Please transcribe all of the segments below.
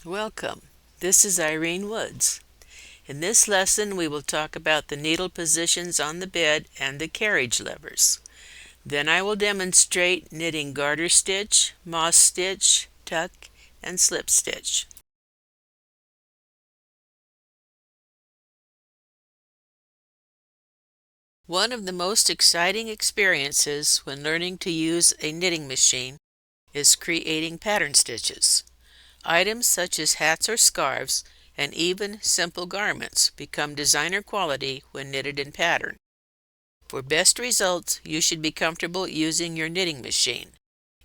Welcome. This is Irene Woods. In this lesson, we will talk about the needle positions on the bed and the carriage levers. Then I will demonstrate knitting garter stitch, moss stitch, tuck, and slip stitch. One of the most exciting experiences when learning to use a knitting machine is creating pattern stitches. Items such as hats or scarves and even simple garments become designer quality when knitted in pattern. For best results, you should be comfortable using your knitting machine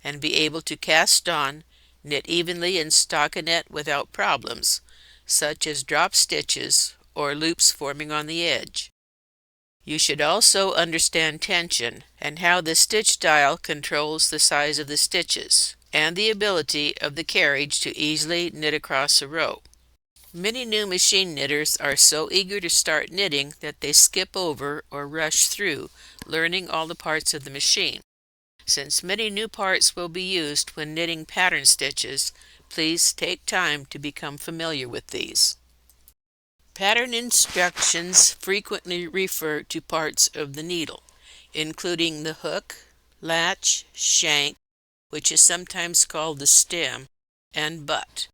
and be able to cast on, knit evenly in stockinette without problems, such as drop stitches or loops forming on the edge. You should also understand tension and how the stitch dial controls the size of the stitches and the ability of the carriage to easily knit across a row. Many new machine knitters are so eager to start knitting that they skip over or rush through learning all the parts of the machine. Since many new parts will be used when knitting pattern stitches, please take time to become familiar with these. Pattern instructions frequently refer to parts of the needle, including the hook, latch, shank, which is sometimes called the stem, and butt.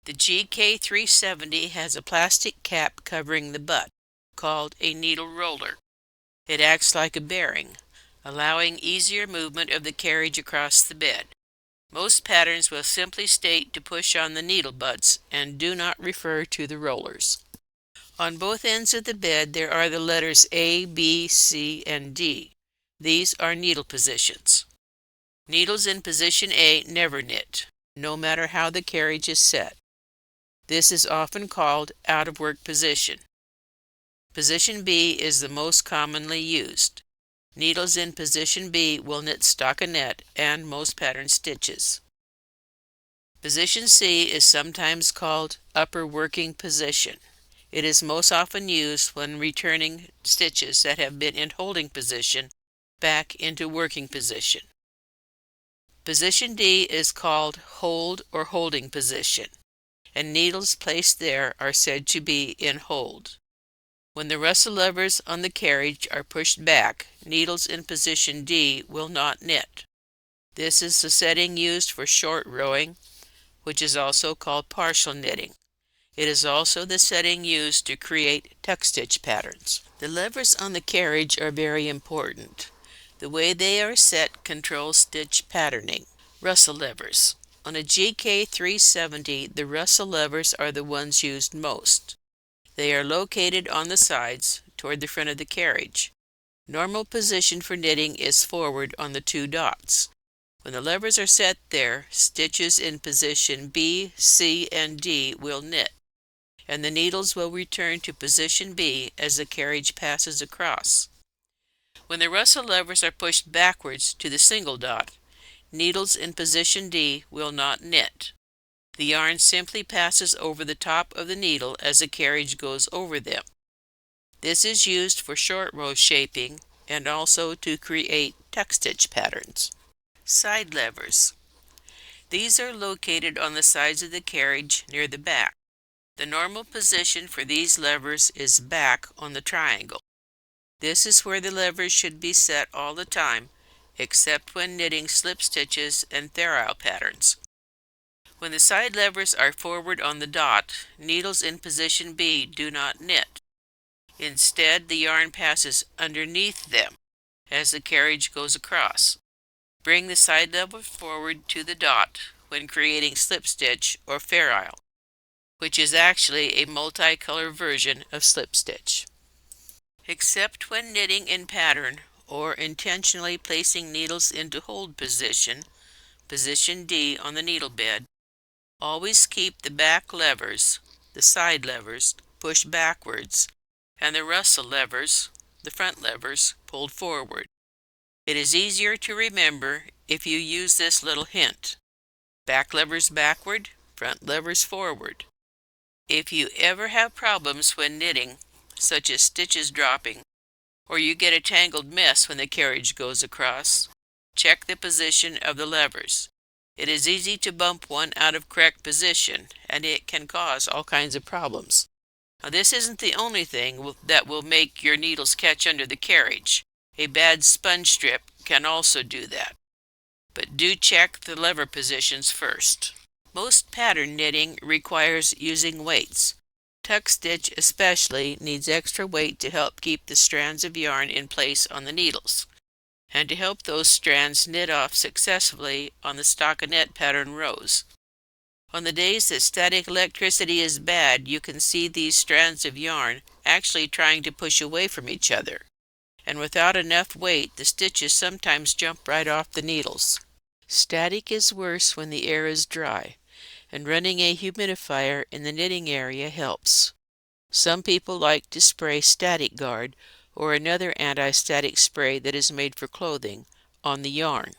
The GK370 has a plastic cap covering the butt, called a needle roller. It acts like a bearing, allowing easier movement of the carriage across the bed. Most patterns will simply state to push on the needle butts and do not refer to the rollers. On both ends of the bed there are the letters A, B, C, and D. These are needle positions. Needles in position A never knit, no matter how the carriage is set. This is often called out of work position. Position B is the most commonly used. Needles in position B will knit stockinette and most pattern stitches. Position C is sometimes called upper working position. It is most often used when returning stitches that have been in holding position back into working position. Position D is called hold or holding position, and needles placed there are said to be in hold. When the Russell levers on the carriage are pushed back, needles in position D will not knit. This is the setting used for short rowing, which is also called partial knitting. It is also the setting used to create tuck stitch patterns. The levers on the carriage are very important. The way they are set controls stitch patterning. Russell levers. On a GK370, the Russell levers are the ones used most. They are located on the sides toward the front of the carriage. Normal position for knitting is forward on the two dots. When the levers are set there, stitches in position B, C, and D will knit, and the needles will return to position B as the carriage passes across. When the Russell levers are pushed backwards to the single dot, needles in position D will not knit. The yarn simply passes over the top of the needle as the carriage goes over them. This is used for short row shaping and also to create tuck stitch patterns. Side levers. These are located on the sides of the carriage near the back. The normal position for these levers is back on the triangle. This is where the levers should be set all the time, except when knitting slip stitches and ferrule patterns. When the side levers are forward on the dot, needles in position B do not knit. Instead, the yarn passes underneath them as the carriage goes across. Bring the side lever forward to the dot when creating slip stitch or ferrule, which is actually a multicolor version of slip stitch. Except when knitting in pattern or intentionally placing needles into hold position, position D on the needle bed, always keep the back levers, the side levers, pushed backwards, and the Russell levers, the front levers, pulled forward. It is easier to remember if you use this little hint. Back levers backward, front levers forward. If you ever have problems when knitting, such as stitches dropping, or you get a tangled mess when the carriage goes across, check the position of the levers. It is easy to bump one out of correct position, and it can cause all kinds of problems. Now, this isn't the only thing that will make your needles catch under the carriage. A bad sponge strip can also do that. But do check the lever positions first. Most pattern knitting requires using weights. Tuck stitch especially needs extra weight to help keep the strands of yarn in place on the needles, and to help those strands knit off successfully on the stockinette pattern rows. On the days that static electricity is bad, you can see these strands of yarn actually trying to push away from each other, and without enough weight, the stitches sometimes jump right off the needles. Static is worse when the air is dry, and running a humidifier in the knitting area helps. Some people like to spray Static Guard or another anti-static spray that is made for clothing on the yarn.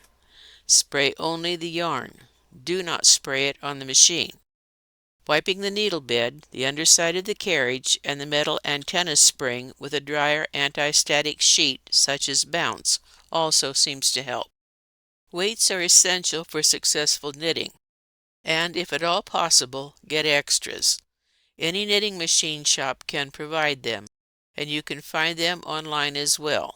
Spray only the yarn. Do not spray it on the machine. Wiping the needle bed, the underside of the carriage, and the metal antenna spring with a drier anti-static sheet such as Bounce also seems to help. Weights are essential for successful knitting, and if at all possible, get extras. Any knitting machine shop can provide them, and you can find them online as well.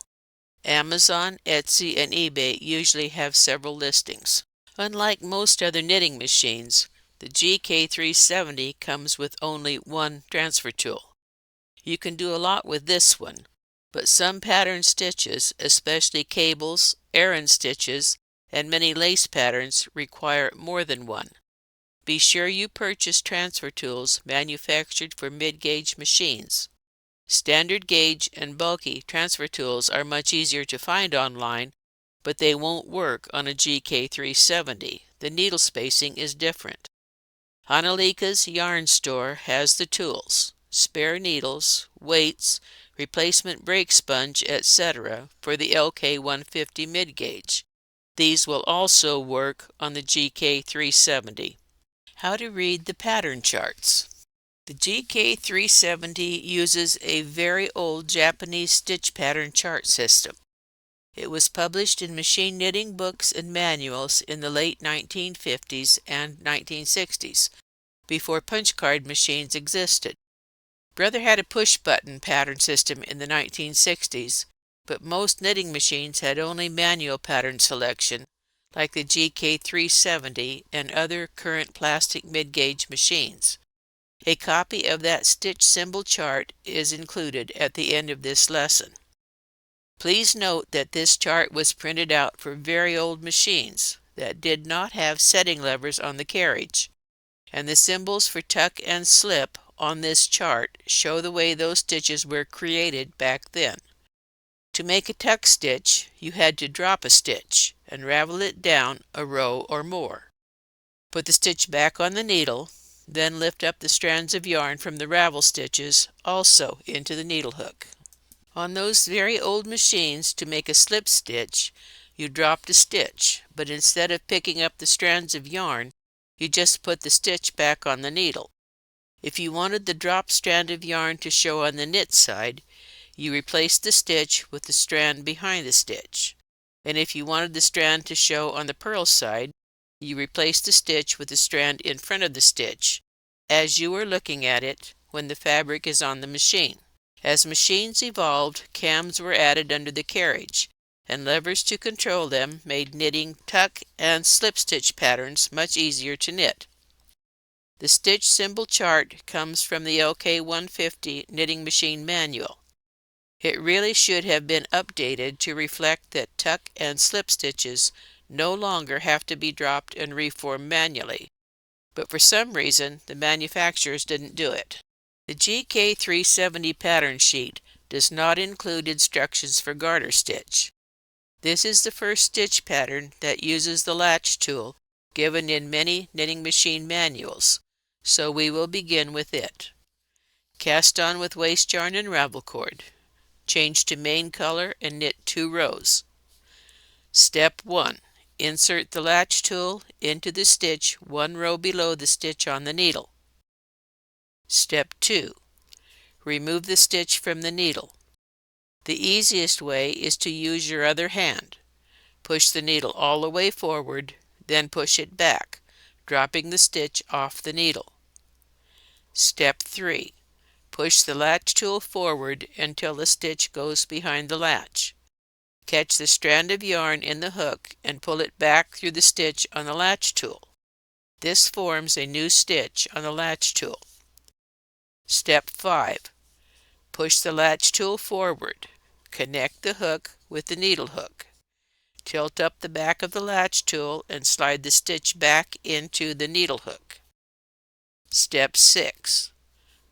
Amazon, Etsy, and eBay usually have several listings. Unlike most other knitting machines, the GK370 comes with only one transfer tool. You can do a lot with this one, but some pattern stitches, especially cables, Aran stitches, and many lace patterns require more than one. Be sure you purchase transfer tools manufactured for mid-gauge machines. Standard gauge and bulky transfer tools are much easier to find online, but they won't work on a GK370. The needle spacing is different. Hanalika's Yarn Store has the tools, spare needles, weights, replacement brake sponge, etc. for the LK150 mid-gauge. These will also work on the GK370. How to read the pattern charts. The GK370 uses a very old Japanese stitch pattern chart system. It was published in machine knitting books and manuals in the late 1950s and 1960s, before punch card machines existed. Brother had a push-button pattern system in the 1960s, but most knitting machines had only manual pattern selection, like the GK370 and other current plastic mid-gauge machines. A copy of that stitch symbol chart is included at the end of this lesson. Please note that this chart was printed out for very old machines that did not have setting levers on the carriage, and the symbols for tuck and slip on this chart show the way those stitches were created back then. To make a tuck stitch, you had to drop a stitch and ravel it down a row or more. Put the stitch back on the needle, then lift up the strands of yarn from the ravel stitches also into the needle hook. On those very old machines, to make a slip stitch, you dropped a stitch, but instead of picking up the strands of yarn, you just put the stitch back on the needle. If you wanted the dropped strand of yarn to show on the knit side, you replaced the stitch with the strand behind the stitch. And if you wanted the strand to show on the purl side, you replaced the stitch with the strand in front of the stitch, as you were looking at it when the fabric is on the machine. As machines evolved, cams were added under the carriage, and levers to control them made knitting tuck and slip stitch patterns much easier to knit. The stitch symbol chart comes from the LK150 knitting machine manual. It really should have been updated to reflect that tuck and slip stitches no longer have to be dropped and reformed manually, but for some reason the manufacturers didn't do it. The GK370 pattern sheet does not include instructions for garter stitch. This is the first stitch pattern that uses the latch tool given in many knitting machine manuals, so we will begin with it. Cast on with waste yarn and ravel cord. Change to main color and knit 2 rows. Step 1. Insert the latch tool into the stitch 1 row below the stitch on the needle. Step 2. Remove the stitch from the needle. The easiest way is to use your other hand. Push the needle all the way forward, then push it back, dropping the stitch off the needle. Step 3. Push the latch tool forward until the stitch goes behind the latch. Catch the strand of yarn in the hook and pull it back through the stitch on the latch tool. This forms a new stitch on the latch tool. Step 5. Push the latch tool forward. Connect the hook with the needle hook. Tilt up the back of the latch tool and slide the stitch back into the needle hook. Step 6.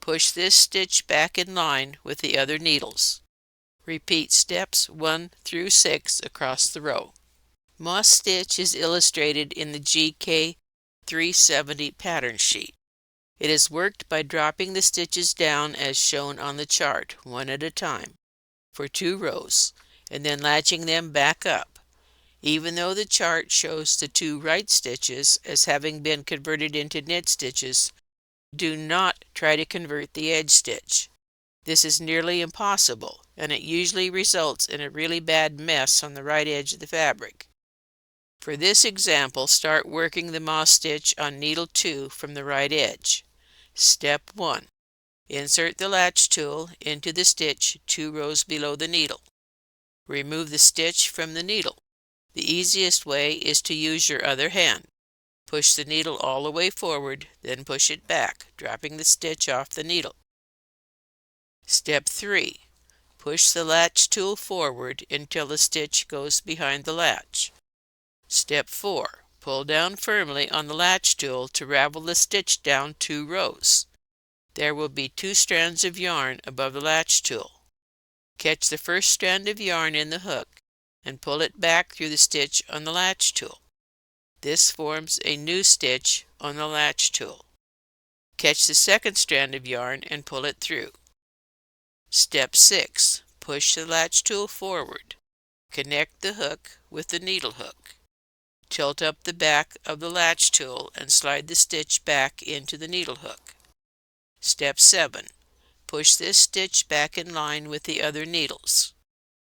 Push this stitch back in line with the other needles. Repeat steps 1 through 6 across the row. Moss stitch is illustrated in the GK 370 pattern sheet. It is worked by dropping the stitches down as shown on the chart, one at a time, for 2 rows, and then latching them back up. Even though the chart shows the 2 right stitches as having been converted into knit stitches, do not try to convert the edge stitch. This is nearly impossible, and it usually results in a really bad mess on the right edge of the fabric. For this example, start working the moss stitch on needle 2 from the right edge. Step 1. Insert the latch tool into the stitch 2 rows below the needle. Remove the stitch from the needle. The easiest way is to use your other hand. Push the needle all the way forward, then push it back, dropping the stitch off the needle. Step 3. Push the latch tool forward until the stitch goes behind the latch. Step 4. Pull down firmly on the latch tool to ravel the stitch down 2 rows. There will be 2 strands of yarn above the latch tool. Catch the first strand of yarn in the hook and pull it back through the stitch on the latch tool. This forms a new stitch on the latch tool. Catch the second strand of yarn and pull it through. Step 6. Push the latch tool forward. Connect the hook with the needle hook. Tilt up the back of the latch tool and slide the stitch back into the needle hook. Step 7. Push this stitch back in line with the other needles.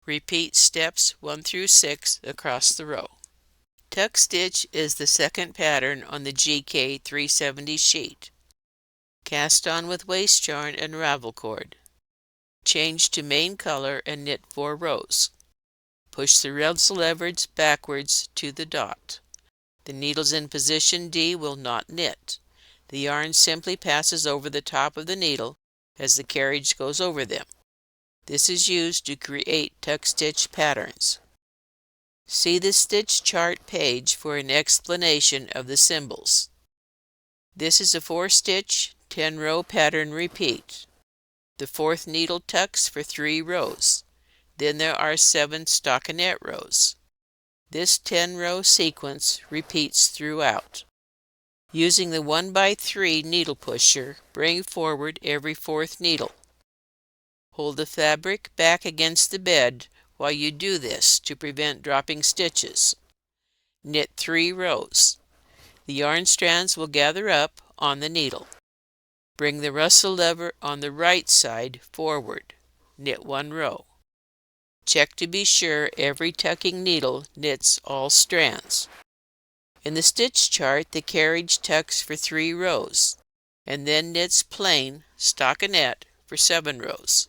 Repeat steps 1 through 6 across the row. Tuck stitch is the second pattern on the GK 370 sheet. Cast on with waste yarn and ravel cord. Change to main color and knit 4 rows. Push the Russell levers backwards to the dot. The needles in position D will not knit. The yarn simply passes over the top of the needle as the carriage goes over them. This is used to create tuck stitch patterns. See the stitch chart page for an explanation of the symbols. This is a 4-stitch, 10-row pattern repeat. The 4th needle tucks for 3 rows. Then there are 7 stockinette rows. This 10-row sequence repeats throughout. Using the 1x3 needle pusher, bring forward every 4th needle. Hold the fabric back against the bed while you do this to prevent dropping stitches. Knit 3 rows. The yarn strands will gather up on the needle. Bring the Russell lever on the right side forward. Knit 1 row. Check to be sure every tucking needle knits all strands. In the stitch chart, the carriage tucks for 3 rows, and then knits plain stockinette for 7 rows.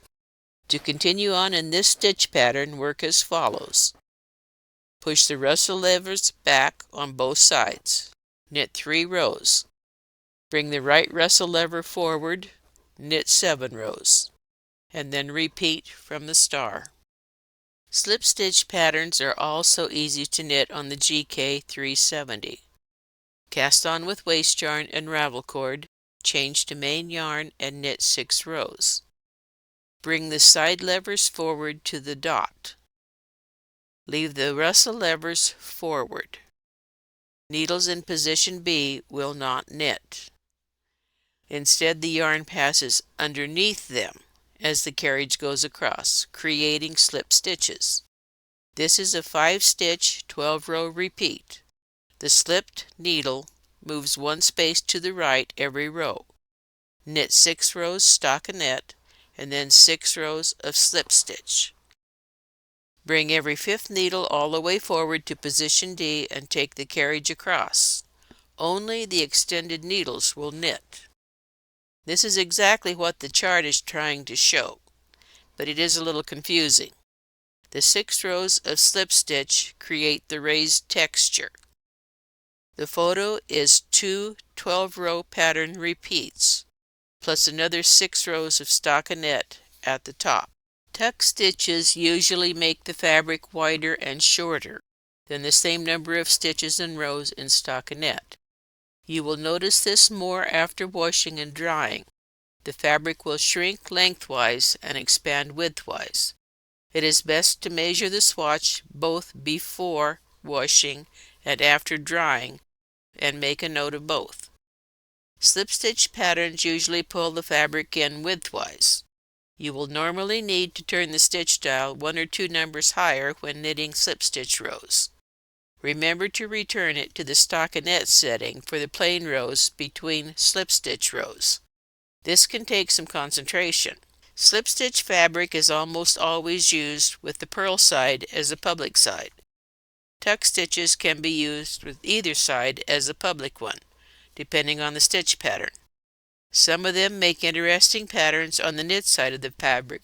To continue on in this stitch pattern, work as follows. Push the Russell levers back on both sides. Knit 3 rows. Bring the right Russell lever forward, knit 7 rows, and then repeat from the star. Slip stitch patterns are also easy to knit on the GK 370. Cast on with waste yarn and ravel cord, change to main yarn and knit 6 rows. Bring the side levers forward to the dot. Leave the Russell levers forward. Needles in position B will not knit. Instead, the yarn passes underneath them as the carriage goes across, creating slip stitches. This is a 5-stitch, 12-row repeat. The slipped needle moves 1 space to the right every row. Knit 6 rows stockinette and then 6 rows of slip stitch. Bring every 5th needle all the way forward to position D and take the carriage across. Only the extended needles will knit. This is exactly what the chart is trying to show, but it is a little confusing. The 6 rows of slip stitch create the raised texture. The photo is 2 12-row pattern repeats, plus another 6 rows of stockinette at the top. Tuck stitches usually make the fabric wider and shorter than the same number of stitches and rows in stockinette. You will notice this more after washing and drying. The fabric will shrink lengthwise and expand widthwise. It is best to measure the swatch both before washing and after drying and make a note of both. Slip stitch patterns usually pull the fabric in widthwise. You will normally need to turn the stitch dial 1 or 2 numbers higher when knitting slip stitch rows. Remember to return it to the stockinette setting for the plain rows between slip stitch rows. This can take some concentration. Slip stitch fabric is almost always used with the purl side as a public side. Tuck stitches can be used with either side as a public one, depending on the stitch pattern. Some of them make interesting patterns on the knit side of the fabric,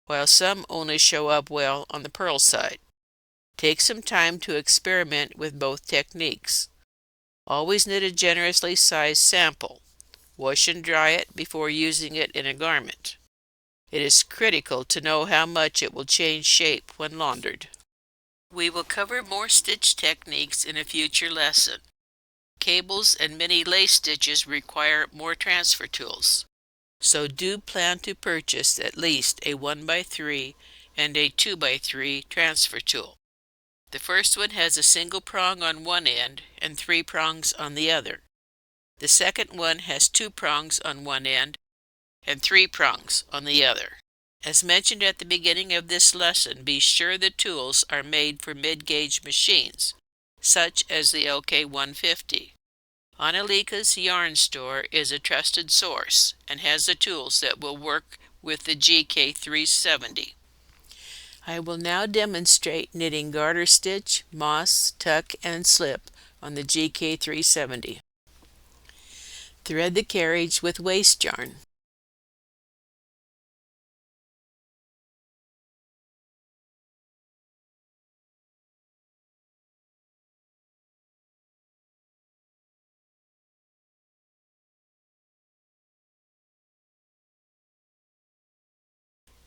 while some only show up well on the purl side. Take some time to experiment with both techniques. Always knit a generously sized sample. Wash and dry it before using it in a garment. It is critical to know how much it will change shape when laundered. We will cover more stitch techniques in a future lesson. Cables and mini lace stitches require more transfer tools, so do plan to purchase at least a 1x3 and a 2x3 transfer tool. The first one has a single prong on one end and 3 prongs on the other. The second one has 2 prongs on one end and 3 prongs on the other. As mentioned at the beginning of this lesson, be sure the tools are made for mid-gauge machines, such as the LK150. Annalika's Yarn Store is a trusted source and has the tools that will work with the GK370. I will now demonstrate knitting garter stitch, moss, tuck, and slip on the GK370. Thread the carriage with waste yarn.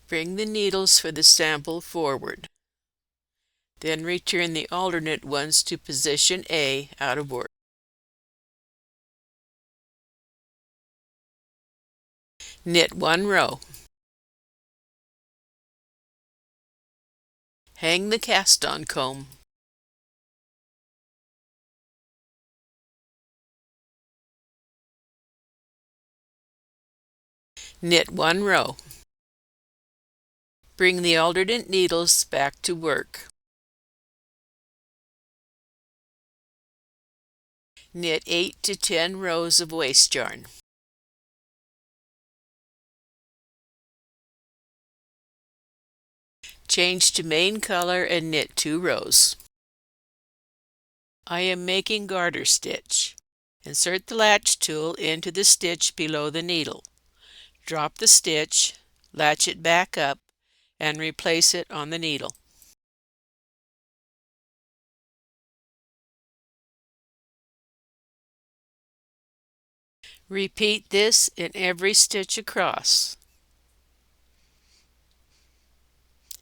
Bring the needles for the sample forward. Then return the alternate ones to position A out of work. Knit 1 row. Hang the cast-on comb. Knit 1 row. Bring the alternate needles back to work. Knit 8 to 10 rows of waste yarn. Change to main color and knit 2 rows. I am making garter stitch. Insert the latch tool into the stitch below the needle. Drop the stitch, latch it back up, and replace it on the needle. Repeat this in every stitch across.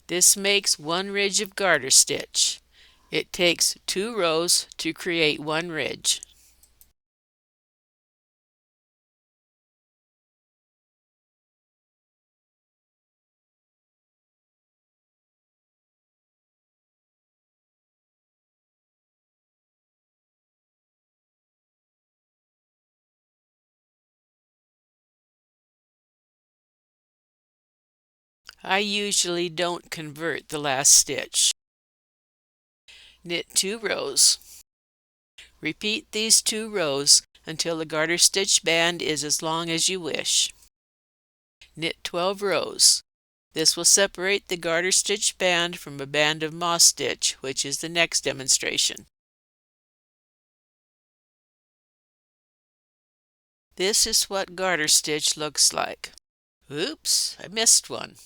This makes 1 ridge of garter stitch. It takes 2 rows to create 1 ridge. I usually don't convert the last stitch. Knit 2 rows. Repeat these 2 rows until the garter stitch band is as long as you wish. Knit 12 rows. This will separate the garter stitch band from a band of moss stitch, which is the next demonstration. This is what garter stitch looks like. Oops, I missed one.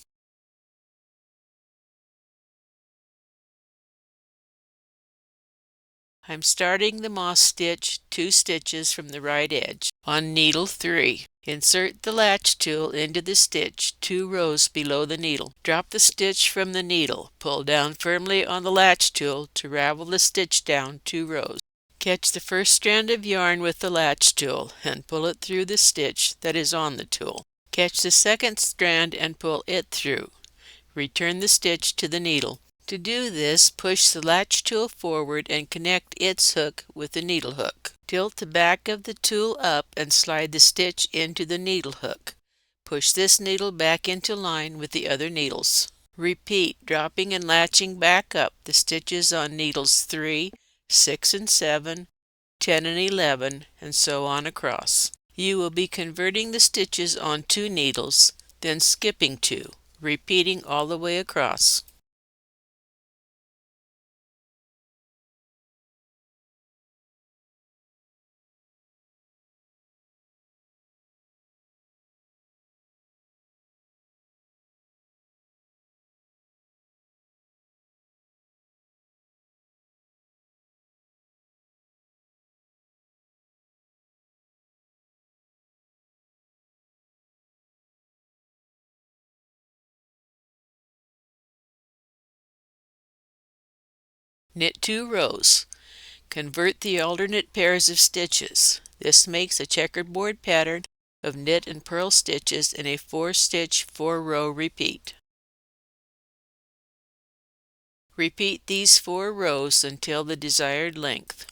I'm starting the moss stitch 2 stitches from the right edge on needle 3. Insert the latch tool into the stitch 2 rows below the needle. Drop the stitch from the needle. Pull down firmly on the latch tool to ravel the stitch down 2 rows. Catch the first strand of yarn with the latch tool and pull it through the stitch that is on the tool. Catch the second strand and pull it through. Return the stitch to the needle. To do this, push the latch tool forward and connect its hook with the needle hook. Tilt the back of the tool up and slide the stitch into the needle hook. Push this needle back into line with the other needles. Repeat, dropping and latching back up the stitches on needles 3, 6 and 7, 10 and 11, and so on across. You will be converting the stitches on 2 needles, then skipping 2, repeating all the way across. Knit 2 rows. Convert the alternate pairs of stitches. This makes a checkerboard pattern of knit and purl stitches in a 4-stitch 4-row repeat. Repeat these 4 rows until the desired length.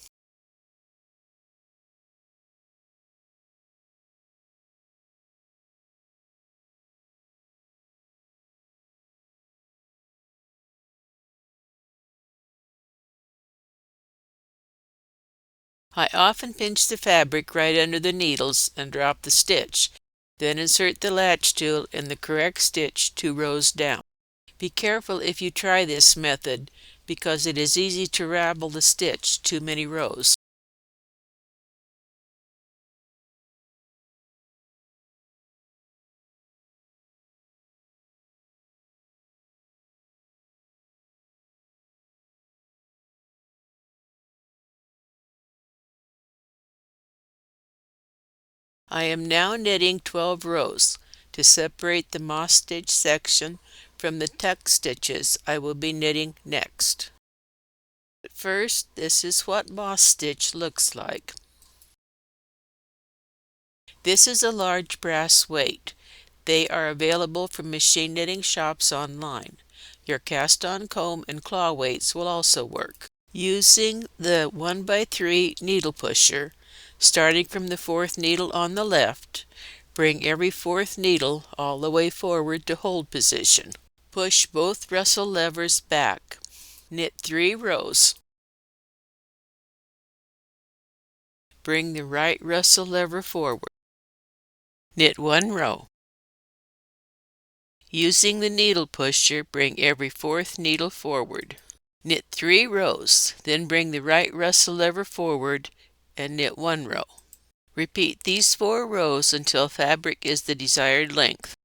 I often pinch the fabric right under the needles and drop the stitch, then insert the latch tool in the correct stitch 2 rows down. Be careful if you try this method because it is easy to ravel the stitch too many rows. I am now knitting 12 rows. To separate the moss stitch section from the tuck stitches I will be knitting next. But first, this is what moss stitch looks like. This is a large brass weight. They are available from machine knitting shops online. Your cast-on comb and claw weights will also work. Using the 1x3 needle pusher, starting from the 4th needle on the left, bring every 4th needle all the way forward to hold position. Push both Russell levers back. Knit 3 rows. Bring the right Russell lever forward. Knit 1 row. Using the needle pusher, bring every 4th needle forward. Knit 3 rows, then bring the right Russell lever forward and knit 1 row. Repeat these 4 rows until fabric is the desired length.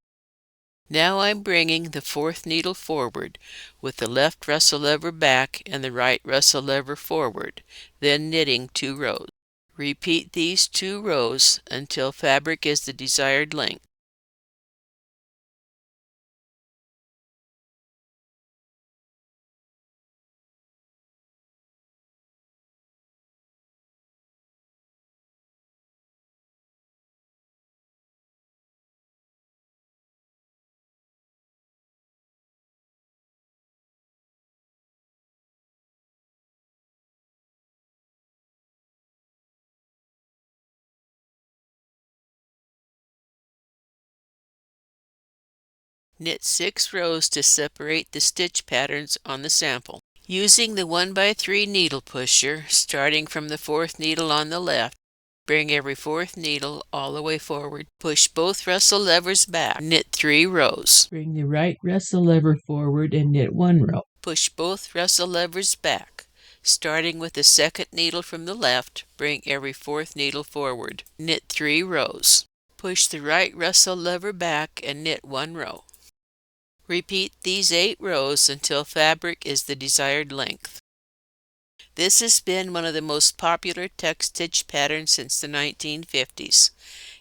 Now I'm bringing the 4th needle forward with the left Russell lever back and the right Russell lever forward, then knitting 2 rows. Repeat these 2 rows until fabric is the desired length. Knit 6 rows to separate the stitch patterns on the sample. Using the 1x3 needle pusher, starting from the 4th needle on the left, bring every 4th needle all the way forward. Push both Russell levers back. Knit 3 rows. Bring the right Russell lever forward and knit 1 row. Push both Russell levers back. Starting with the second needle from the left, bring every fourth needle forward. Knit 3 rows. Push the right Russell lever back and knit 1 row. Repeat these 8 rows until fabric is the desired length. This has been one of the most popular tuck stitch patterns since the 1950s.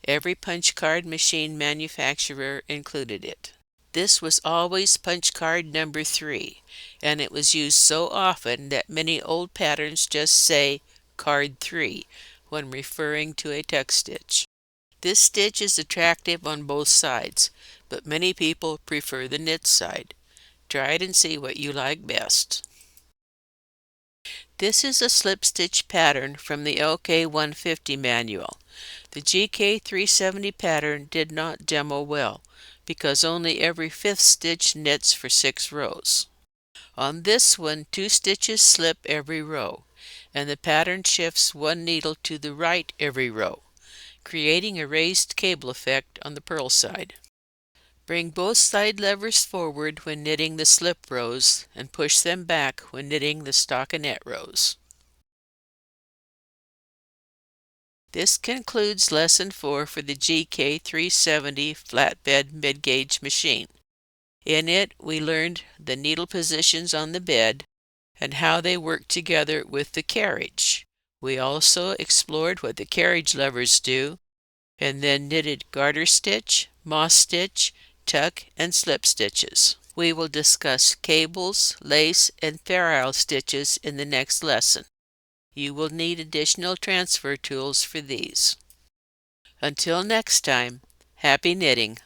Every punch card machine manufacturer included it. This was always punch card number 3, and it was used so often that many old patterns just say card 3 when referring to a tuck stitch. This stitch is attractive on both sides, but many people prefer the knit side. Try it and see what you like best. This is a slip stitch pattern from the LK150 manual. The GK370 pattern did not demo well because only every 5th stitch knits for 6 rows. On this one, 2 stitches slip every row, and the pattern shifts 1 needle to the right every row, creating a raised cable effect on the purl side. Bring both side levers forward when knitting the slip rows and push them back when knitting the stockinette rows. This concludes Lesson 4 for the GK370 flatbed mid-gauge machine. In it, we learned the needle positions on the bed and how they work together with the carriage. We also explored what the carriage levers do, and then knitted garter stitch, moss stitch, tuck, and slip stitches. We will discuss cables, lace, and ferrule stitches in the next lesson. You will need additional transfer tools for these. Until next time, happy knitting!